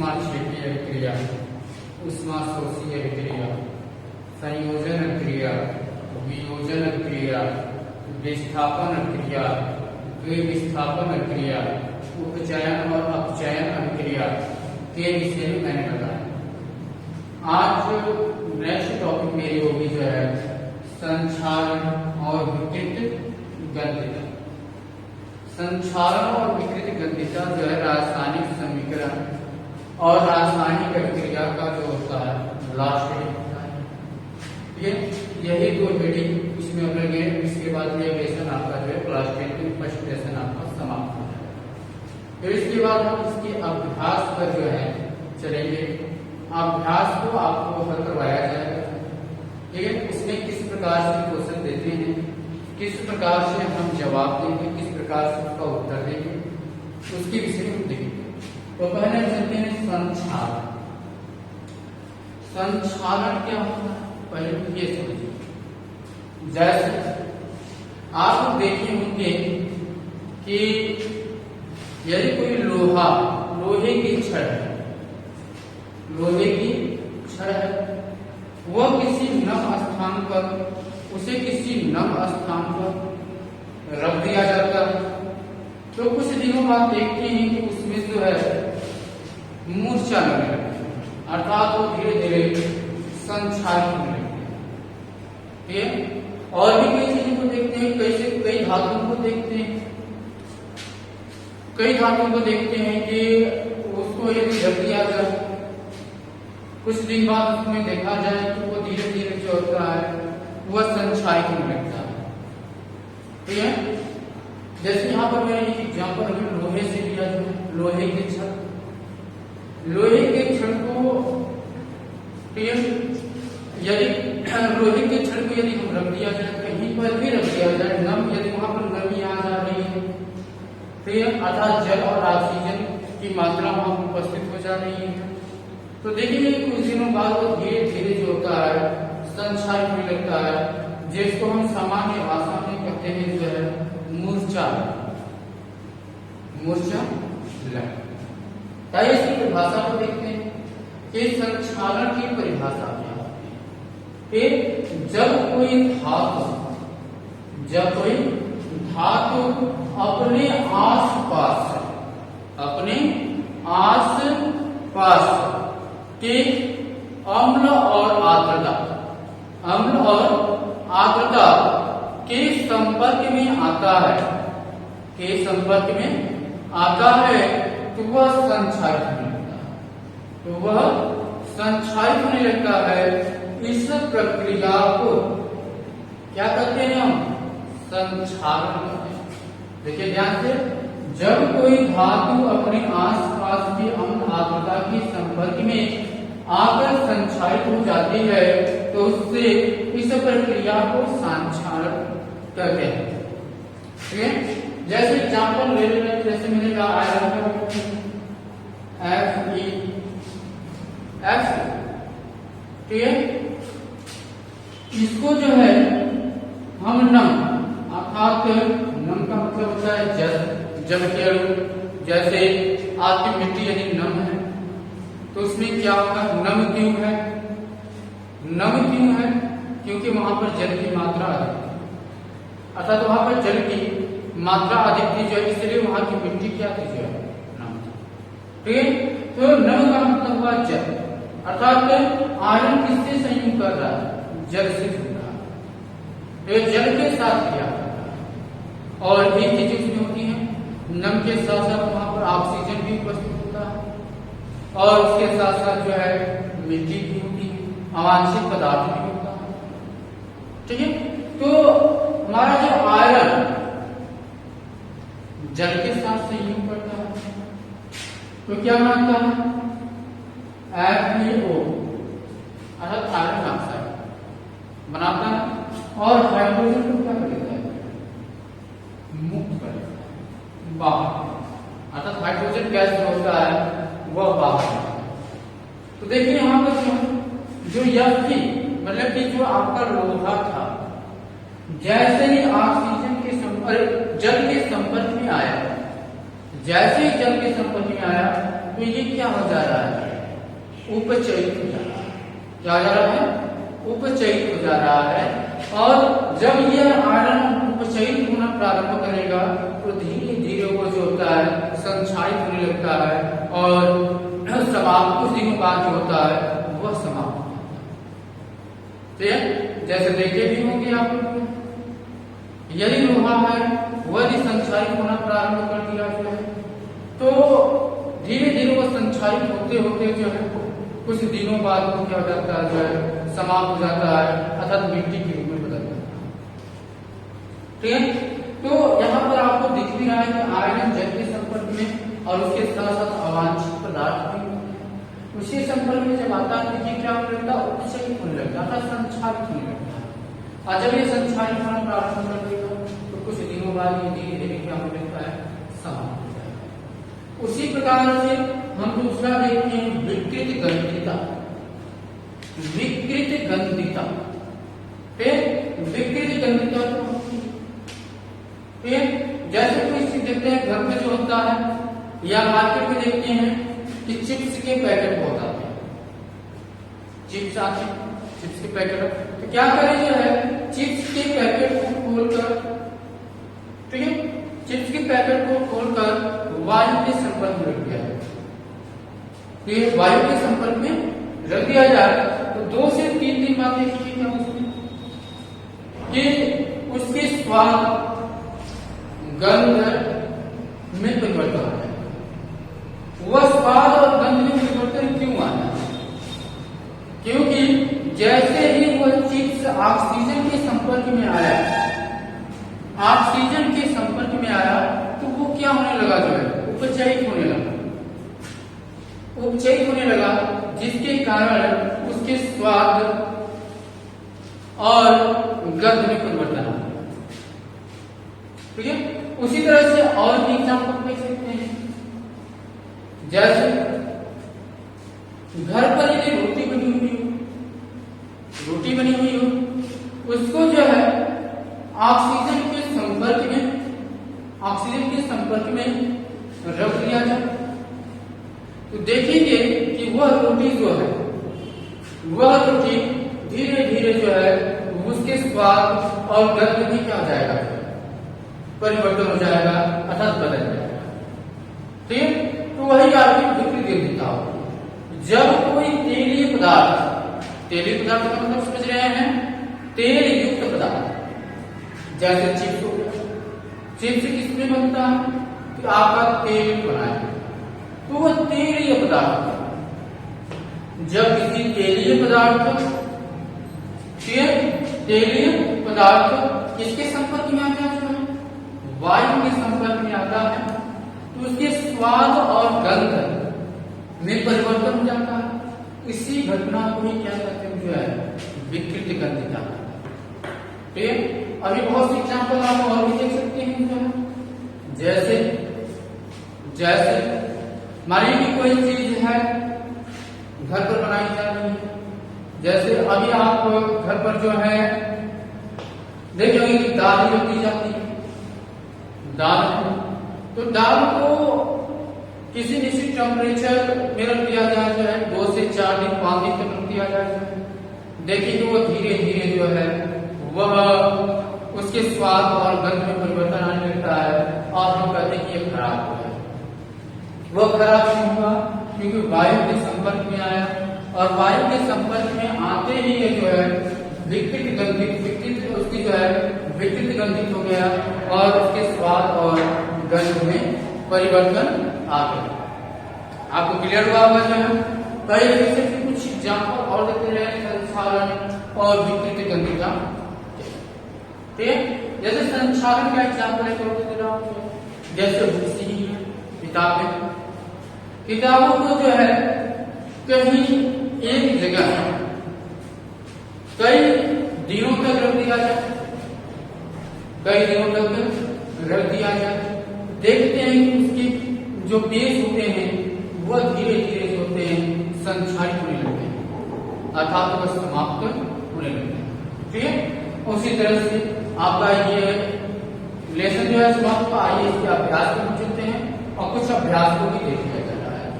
ऊष्माक्षेपीय क्रिया, ऊष्माशोषीय क्रिया, संयोजन क्रिया, वियोजन क्रिया, विस्थापन क्रिया, द्विविस्थापन क्रिया, उपचयन और अपचयन अभिक्रिया के विषय में मैंने बताया। आज नेक्स्ट टॉपिक मेरी होगी जो है संक्षारण और विकृत गंधिता। संक्षारण और विकृत गंधिता जो है रासायनिक समीकरण और रासायनिक अभिक्रिया का जो होता है लास्ट होता है। यही दो मीटिंग इसमें हम लोग, इसके बाद ये लेसन आपका जो है क्लास 10 की फर्स्ट लेसन आपका समाप्त हो जाएगा। फिर इसके बाद हम इसके अभ्यास पर जो है चलेंगे। अभ्यास को आपको हल करवाया जाएगा, ठीक है। उसमें किस प्रकार से क्वेश्चन देते हैं, किस प्रकार से हम जवाब देंगे, किस प्रकार से उसका उत्तर देंगे, उसके विषय में देखेंगे। तो पहले चलते हैं संक्षारण। संक्षारण क्या होता है पहले तो ये समझिए। जैसे आप देखे होंगे कि यदि कोई लोहे की छड़ है, लोहे की छड़ है, वह किसी नम स्थान पर, उसे किसी नम स्थान पर रख दिया जाता है, तो कुछ दिनों बाद देखते हैं कि उसमें जो है मूर्छा लगने लगती है, अर्थात वो धीरे धीरे संक्षारित होने लगती है, ठीक है। और भी कई चीजों को देखते हैं, कई धातुओं को देखते हैं, कई धातुओं को देखते हैं कि उसको यदि रख दिया जाए, कुछ दिन बाद उसमें देखा जाए तो वो धीरे धीरे जो होता है वह संक्षारित होने लगता है, ठीक है। जैसे यहाँ पर मैंने एक एग्जाम्पल अभी लोहे से लिया, जो लोहे के छड़, लोहे के छड़ को, ठीक है, यदि लोहे के छड़ को यदि हम रख दिया जाए, कहीं पर भी रख दिया जाए, यदि वहां पर नमी आ जा रही है, ठीक है, अर्थात जल और ऑक्सीजन की मात्रा वहां उपस्थित हो जा रही है, तो देखिए कुछ दिनों बाद वो धीरे धीरे जो होता है संक्षारित होने लगता है, जिसको हम सामान्य भाषा में कहते हैं जो है मूर्छा लगना। इसकी परिभाषा को देखते हैं कि संक्षारण की परिभाषा क्या है। जब कोई धातु अपने आस-पास के अम्ल और आर्द्रता के संपर्क में आता है, तो वह संक्षारित होने लगता है। इस प्रक्रिया को क्या कहते हैं हम? संक्षारण कहते हैं। देखिए ध्यान से, जब कोई धातु अपने आसपास की अम्ल आर्द्रता के संपर्क में आकर संक्षारित हो जाती है, तो उससे इस प्रक्रिया को संक्षारण कहते हैं, ठीक है। जैसे एग्जाम्पल ले लें, जैसे मैंने कहा आयरन Fe, ठीक है, इसको जो है हम नम, अर्थात नम का मतलब होता है जल के अणु। जैसे आपकी मिट्टी यदि नम है तो उसमें क्या होगा, नम क्यों है? क्योंकि वहां पर जल की मात्रा अधिक थी, अर्थात वहां पर जल की मात्रा अधिक थी, जो इसलिए वहां की मिट्टी क्या थी, जो है नम थी, ठीक है। तो नम का मतलब हुआ जल, अर्थात आयरन किससे संयुक्त कर रहा है? जल से जुड़ रहा है, तो जल के साथ क्या कर रहा है। और भी चीजें उसमें होती हैं, नम के साथ साथ वहां पर ऑक्सीजन भी उपस्थित होता है, और उसके साथ साथ जो है मिट्टी भी होती है, अवांछित पदार्थ भी होता है, ठीक है। तो हमारा जो आयरन जल के साथ संयुक्त करता है तो क्या बनता है? FeO, अर्थात आयरन ऑक्साइड बनाता है, और हाइड्रोजन को क्या कर देता है? मुक्त कर देता है बाहर, अर्थात हाइड्रोजन गैस जो होता है वह बाहर। तो देखिए यहाँ पर जो Fe, मतलब कि जो आपका लोहा था, जैसे ही ऑक्सीजन के जल के संपर्क में आया, जैसे ही जल के संपर्क में आया तो ये क्या हो जा रहा है, उपचयित हो जा रहा है। क्या हो जा रहा है, उपचयित हो जा रहा है। और जब यह आयरन उपचयित होना प्रारंभ करेगा तो धीरे धीरे वो जो होता है संक्षारित होने लगता है और समाप्त कुछ दिनों बाद जो होता है वह समाप्त हो जाता है। ठीक है, जैसे देखे भी होंगे आप लोग, यदि लोहा है वह संक्षारित होना प्रारंभ कर दिया जो है तो धीरे धीरे वो संक्षारित होते होते जो है कुछ दिनों बाद वो क्या हो जाता है, जो है समाप्त हो जाता है, अर्थात मिट्टी के रूप में बदल जाता है। ठीक है, तो यहाँ पर आपको दिख भी रहा है कि आयरन जल के संपर्क में और उसके साथ साथ अवांछित पदार्थ भी उसी संपर्क में जब आता है तो ये क्या होने लगता है, उपचयित होने लगता है, संक्षारित होने लगता है। और जब ये संक्षारित होना प्रारंभ कर देगा तो कुछ दिनों बाद ये धीरे धीरे क्या होने लगता है, समाप्त हो जाएगा। उसी प्रकार से हम दूसरा देखते हैं विकृत गंधिता। विकृत गंधिता, फिर विकृत गंधिता तो फिर जैसे कोई चीज देखते हैं घर में जो होता है या मार्केट में देखते हैं कि चिप्स के पैकेट बहुत आते हैं, चिप्स आते हैं, चिप्स के पैकेट, तो क्या करें जो है चिप्स के पैकेट को खोलकर, ठीक है, चिप्स के पैकेट को खोलकर वायु के संपर्क में रख दिया जाए। तो ये वायु के संपर्क में रख दिया जाए तो 2 से 3 दिन बाद देखिए क्या उसमें कि उसके स्वाद गंध में परिवर्तन आ जाए। वह स्वाद और गंध में परिवर्तन क्यों आना है, क्योंकि जैसे ही वह चिप्स ऑक्सीजन के संपर्क में आया, ऑक्सीजन के संपर्क में आया तो वो क्या होने लगा, जो है उपचयित होने लगा, उपचयित होने लगा, जिसके कारण उसके स्वाद और गंध में परिवर्तन आ गया। ठीक है, उसी तरह से और भी एग्जाम्पल देख सकते हैं, जैसे घर पर यदि रोटी बनी हुई हो, रोटी बनी हुई हो, उसको जो है ऑक्सीजन के संपर्क में, ऑक्सीजन के संपर्क में रख दिया जाए तो देखेंगे कि वह रोटी जो है, वह रोटी धीरे धीरे जो है उसके स्वाद और गंध में क्या हो जाएगा, परिवर्तन हो जाएगा, अर्थात बदल जाएगा। ठीक है, तो वही आपकी विकृत गंधिता होगी। जब कोई तेलीय पदार्थ, तेलीय पदार्थ का मतलब समझ रहे हैं, तेल युक्त पदार्थ, जैसे चिप्स हो गया, चिप्स किसमें बनता है कि आपका तेल बनाए, तो वह तेलीय पदार्थ, जब किसी तेलीय पदार्थ, तेलीय पदार्थ किसके संपर्क में आता है, वायु के संपर्क में आता है तो उसके स्वाद और गंध में परिवर्तन हो जाता है। इसी घटना को ही क्या कहते हैं, जो है विकृत गंधिता। ठीक है, अभी बहुत से एग्जाम्पल आप और भी देख सकते हैं, जो है जैसे जैसे मानिए कि कोई चीज है घर पर बनाई जा रही है, जैसे अभी आप घर पर जो है देखेंगे कि दाल ही रखी जाती है, दाल को, तो दाल को किसी निश्चित टेम्परेचर में रख दिया जाए, जो है 2 से 4 दिन 5 दिन तक रख दिया जाए, देखिए कि वो धीरे धीरे जो है वह उसके स्वाद और गंध में परिवर्तन आने लगता है और हम कहते हैं कि ये खराब हो गया। वह खराब क्यों हुआ, क्योंकि वायु के संपर्क में आया और वायु के संपर्क में आते ही ये जो है विकृत गंधित, विकृत उसकी जो है विकृत गंधित हो गया और उसके स्वाद और गंध में परिवर्तन आ गया। आपको क्लियर हुआ होगा जो है, कई ऐसे कुछ एग्जाम्पल और देते रहे संक्षारण और विकृत गंधिता। ठीक है, जैसे संक्षारण का एग्जाम्पल एक और दे रहा हूं, जैसे बुक्स ही है, किताबें, किताबों को जो है कहीं एक जगह कई दिनों तक रख दिया जाए, कई दिनों तक रख दिया जाए, देखते हैं कि उसके जो पेज होते हैं वह धीरे धीरे जो होते हैं संक्षारित होने लगते हैं, अर्थात वह समाप्त होने लगते हैं। ठीक है, उसी तरह से आपका ये लेसन जो है समाप्त हुआ। आइए इसके अभ्यास को चलते हैं और कुछ अभ्यास को भी देख लिया जा रहा है।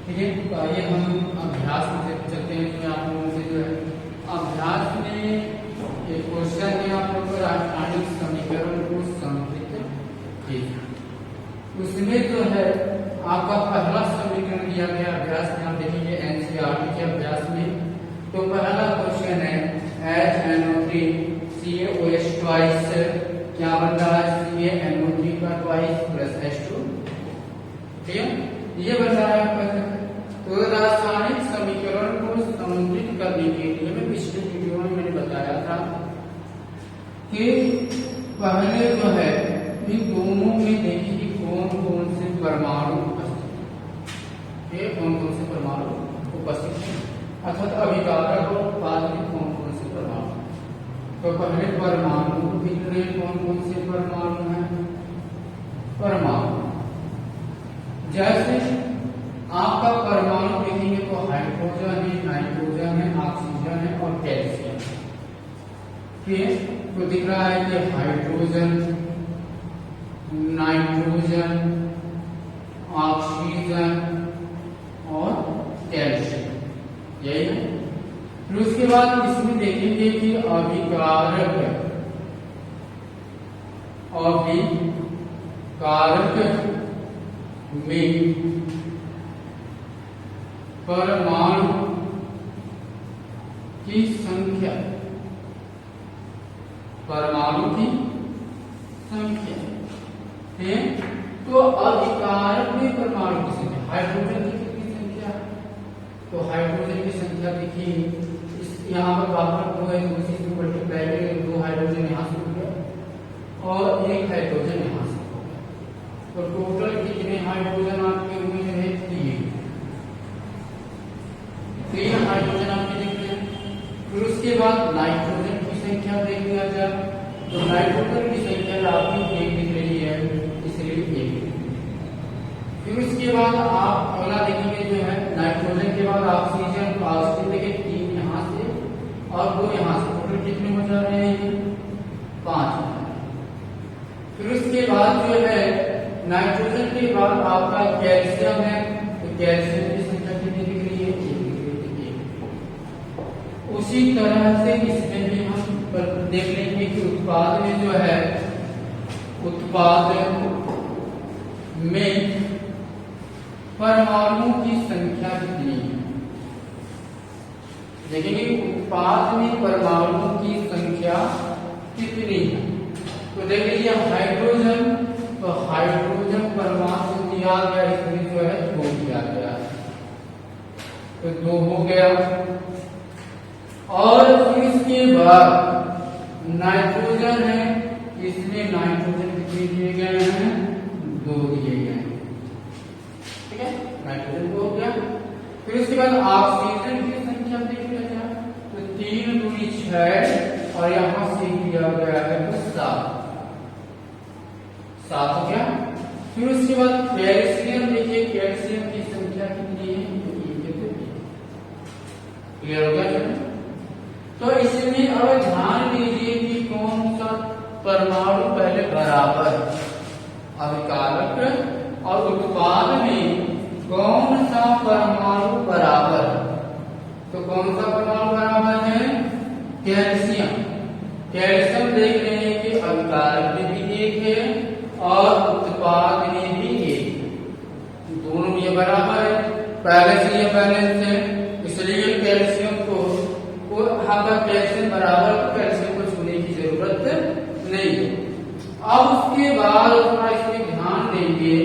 ठीक है। तो आइए हम अभ्यास में चलते हैं। तो आप लोगों से जो है अभ्यास में एक क्वेश्चन है आप लोग को रासायनिक समीकरण को संतुलित कीजिए। उसमें जो है आपका पहला समीकरण दिया गया अभ्यास में, आप देखेंगे एनसीईआरटी के अभ्यास में। तो पहला क्वेश्चन है HNO3 CaOH ट्वाइस क्या बन रहा है, CaNO3 का ट्वाइस प्लस H2, ठीक है, ये बन रहा है। तो रासायनिक समीकरण को संतुलित करने के लिए मैं पिछले वीडियो में मैंने बताया था कि पहले जो है इन दोनों में देखिए कि कौन कौन से परमाणु उपस्थित है, कौन कौन से परमाणु उपस्थित है, अर्थात अभिकारक और उत्पाद में कौन कौन से परमाणु। तो पहले परमाणु कितने, कौन कौन से परमाणु हैं, परमाणु जैसे आपका परमाणु देखेंगे तो हाइड्रोजन है, नाइट्रोजन है, ऑक्सीजन है और कैल्शियम। ठीक है, तो दिख रहा है कि हाइड्रोजन, नाइट्रोजन, ऑक्सीजन और कैल्शियम, यही है। फिर उसके बाद इसमें देखेंगे कि अभिकारक में परमाणु की संख्या, परमाणु की संख्या है। तो अभिकारक में परमाणु की संख्या, हाइड्रोजन की कितनी संख्या, तो हाइड्रोजन की संख्या देखिए यहाँ पर वापस 2 है, उसी से मल्टीप्लाई करेंगे, 2 हाइड्रोजन यहाँ से हो गया और 1 हाइड्रोजन यहाँ से हो गया। तो टोटल कितने हाइड्रोजन आपके हुए हैं, 3 हाइड्रोजन आपके दिख रहे हैं। फिर उसके बाद नाइट्रोजन की संख्या देख लिया जाए तो नाइट्रोजन की संख्या आपकी 1 दिख रही है, इसलिए 1। फिर उसके बाद आप अगला देखेंगे जो है नाइट्रोजन के बाद ऑक्सीजन, तो ऑक्सीजन देखिए 3 यहाँ से और 2 यहाँ से, टोटल कितने हो जा रहे हैं, 5। फिर उसके बाद जो है नाइट्रोजन के बाद आपका कैल्शियम है, तो कैल्शियम की संख्या कितनी दिख रही है, 1। उसी तरह से इसमें भी हम देख लेंगे कि उत्पाद में जो है, उत्पाद में परमाणु की संख्या कितनी है, देखेंगे उत्पाद में परमाणु की संख्या कितनी है। तो देख लीजिए हाइड्रोजन, तो हाइड्रोजन परमाणु दिया गया, इसमें जो है 2 दिया गया, तो 2 हो गया। और फिर इसके बाद नाइट्रोजन है, इसमें नाइट्रोजन कितने दिए गए हैं, 2 दिए गए हैं, ठीक है, नाइट्रोजन 2 हो गया। फिर उसके बाद ऑक्सीजन की संख्या देख लिया जाए तो 3 दूनी 6 और यहां से दिया गया है तो 7 हो गया। फिर उसके बाद कैल्शियम देखिए, कैल्शियम की संख्या कितनी है, क्लियर हो गया। तो इसमें अब ध्यान दीजिए कि कौन सा परमाणु पहले बराबर, अभिकारक और उत्पाद में कौन सा परमाणु बराबर, तो कौन सा परमाणु बराबर है, कैल्शियम। कैल्शियम देख रहे हैं कि अभिकारक में भी 1 है और उत्पाद में भी 1, दोनों ये बराबर है, पहले से ये बैलेंस है, इसलिए कैल्शियम को आपका कैल्शियम बराबर, तो कैल्शियम को छूने की जरूरत नहीं है। अब उसके बाद थोड़ा इसमें ध्यान देंगे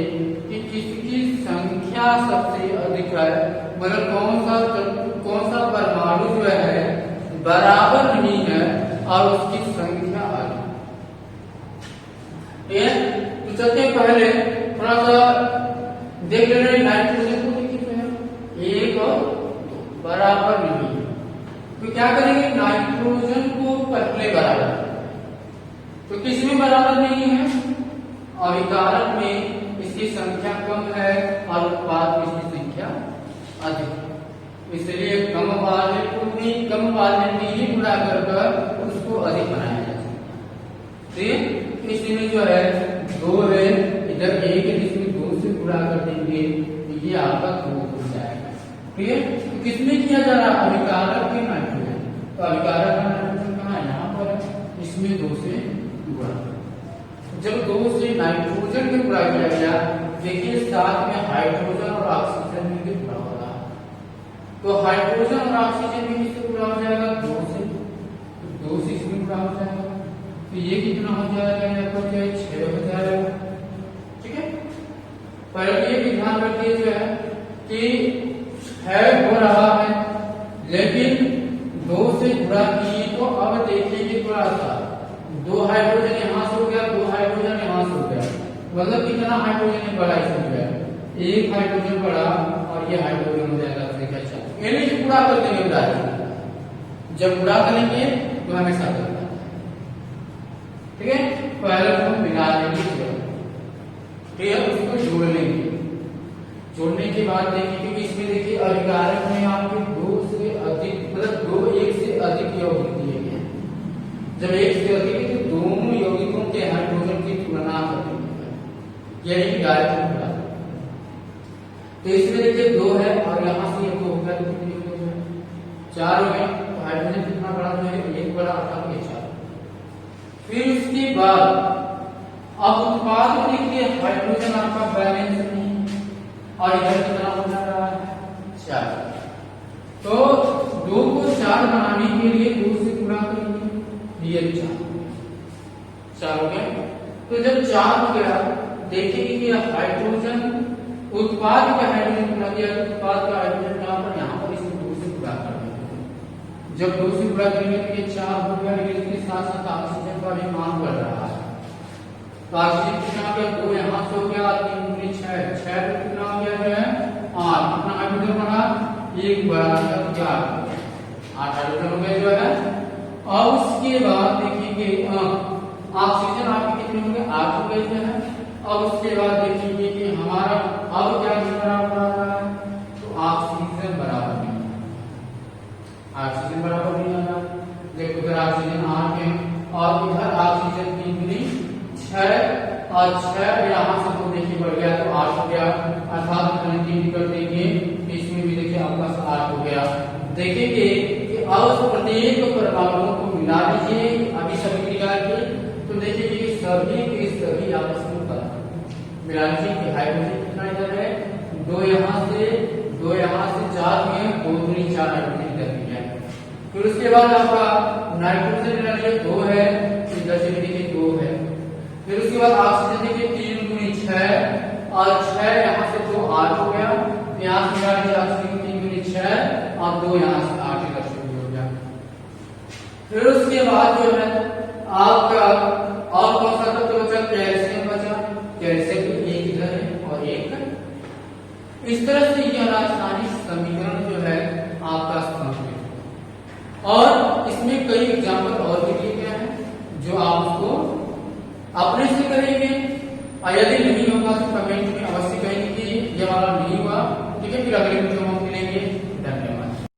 कि किसकी संख्या सबसे अधिक है, मतलब कौन सा परमाणु जो है बराबर नहीं है और उसकी संख्या अधिक है। तो चलते पहले थोड़ा सा देख ले रहे, नाइट्रोजन को देखिए 1 और 2 बराबर नहीं है, तो क्या करेंगे, नाइट्रोजन को पहले बराबर, तो किसमें बराबर नहीं है, अभिकारक में इसकी संख्या कम है और उत्पाद में इसकी संख्या अधिक, इसलिए कम वाले में ही गुणा कर उसको अधिक बनाया जा सकता है। इसमें जो है 2 है, इधर 1 है, इसमें 2 से गुणा कर देंगे तो ये आपका 2 हो जाएगा। ठीक है। तो किसमें किया जा रहा है? अभिकारक के नाइट्रोजन। तो अभिकारक का नाइट्रोजन कहाँ है? यहाँ पर है। इसमें 2 से गुणा। जब 2 से नाइट्रोजन में गुणा किया गया, देखिए साथ में हाइड्रोजन और ऑक्सीजन में भी गुणा हो रहा है। तो हाइड्रोजन और ऑक्सीजन में किससे गुणा हो जाएगा? 2 से। 2 से इसमें गुणा हो जाएगा। तो ये कितना हो जाएगा? यहाँ पर जो है 6 हो जाएगा। ठीक है। पर ये भी ध्यान रखिए जो है कि है हो रहा है, लेकिन 2 से गुणा किए तो अब देखिए थोड़ा सा 2 हाइड्रोजन यहाँ से हो गया, 2 हाइड्रोजन यहाँ से हो गया, मतलब कितना हाइड्रोजन बढ़ा इसमें गया? 1 हाइड्रोजन बढ़ा और ये हाइड्रोजन हो जाएगा। अच्छा, इन्हें जो गुणा कर देंगे उदाहरण, जब गुणा करेंगे तो हमेशा करना है। ठीक है। पहले तो हम मिला लेंगे, ठीक है, उसको जोड़ लेंगे। जोड़ने के बाद देखिए, क्योंकि इसमें देखिए अभिकारक में आपके 2 से अधिक, मतलब 1 से अधिक यौगिक दिए गए हैं। जब 1 से अधिक है तो दोनों यौगिकों के हाइड्रोजन की तुलना करेंगे, यानी डायरेक्ट गुणा। तो इसमें देखिए 2 है और यहाँ से ये 2 हो गया, तो कितनी हो गई? 4 हो गए। तो हाइड्रोजन कितना बड़ा है? 1 बड़ा, अर्थात ये 4। फिर उसके बाद अब उत्पाद में देखिए हाइड्रोजन आपका बैलेंस नहीं, और इधर कितना हो जा रहा है? 4। तो 2 को 4 बनाने के लिए 2 से गुणा करेंगे, ये 4 हो गया। तो जब 4 हो गया, देखिए कि हाइड्रोजन उत्पाद का हाइड्रोजन गुणा किया, तो उत्पाद का हाइड्रोजन कहां पर? यहाँ पर। इसको 2 से गुणा कर देंगे। जब 2 से गुणा करेंगे तो ये 4 हो गया, लेकिन इसके साथ साथ ऑक्सीजन का भी मान बढ़ रहा है। तो ऑक्सीजन कितना हो गया? 2 यहाँ से हो गया, 3 × 6, 6 तो कितना हो गया? जो है 8। कितना हाइड्रोजन बढ़ा? 1 बढ़ा, 4, 8 हाइड्रोजन हो गया जो है। और उसके बाद देखिए ऑक्सीजन आपके कितने हो गए? 8 हो गए जो है। अब उसके बाद देखिए कि हमारा अब क्या बराबर आ रहा है? तो ऑक्सीजन बराबर नहीं, ऑक्सीजन बराबर नहीं आ रहा। देखो इधर ऑक्सीजन 8 है और इधर ऑक्सीजन 3 × 6 और 6 यहाँ से तो देखिए बढ़ गया, तो 8 हो गया, अर्थात 3 कर देंगे, इसमें भी देखिए आपका 8 हो गया। देखिए कि अब प्रत्येक परमाणुओं को मिला लीजिए अभी सभी क्रिया के, तो देखिए कि सभी के सभी आपस में मिला लीजिए कि हाइड्रोजन कितना इधर है? 2 यहाँ से 2 यहाँ से 4 में 2 × 4 हाइड्रोजन इधर भी है। फिर उसके बाद आपका नाइट्रोजन मिला लीजिए 2 है, इधर से भी देखिए 2 है। फिर उसके बाद ऑक्सीजन देखिए 3 × 6 और 6 यहाँ से 2 8 हो गया, यहाँ से मिला लीजिए ऑक्सीजन 3 × 6 और 2 यहाँ से 8 इधर से हो गया। फिर उसके बाद जो है आपका और कौन सा तत्व बचा? कैल्शियम बचा। कैल्शियम एक इधर है और एक। इस तरह से यह रासायनिक समीकरण जो है आपका संतुलित। और इसमें कई एग्जाम्पल और भी दिए गए हैं जो आप उसको अपने से करेंगे, और यदि नहीं होगा तो कमेंट में अवश्य करेंगे।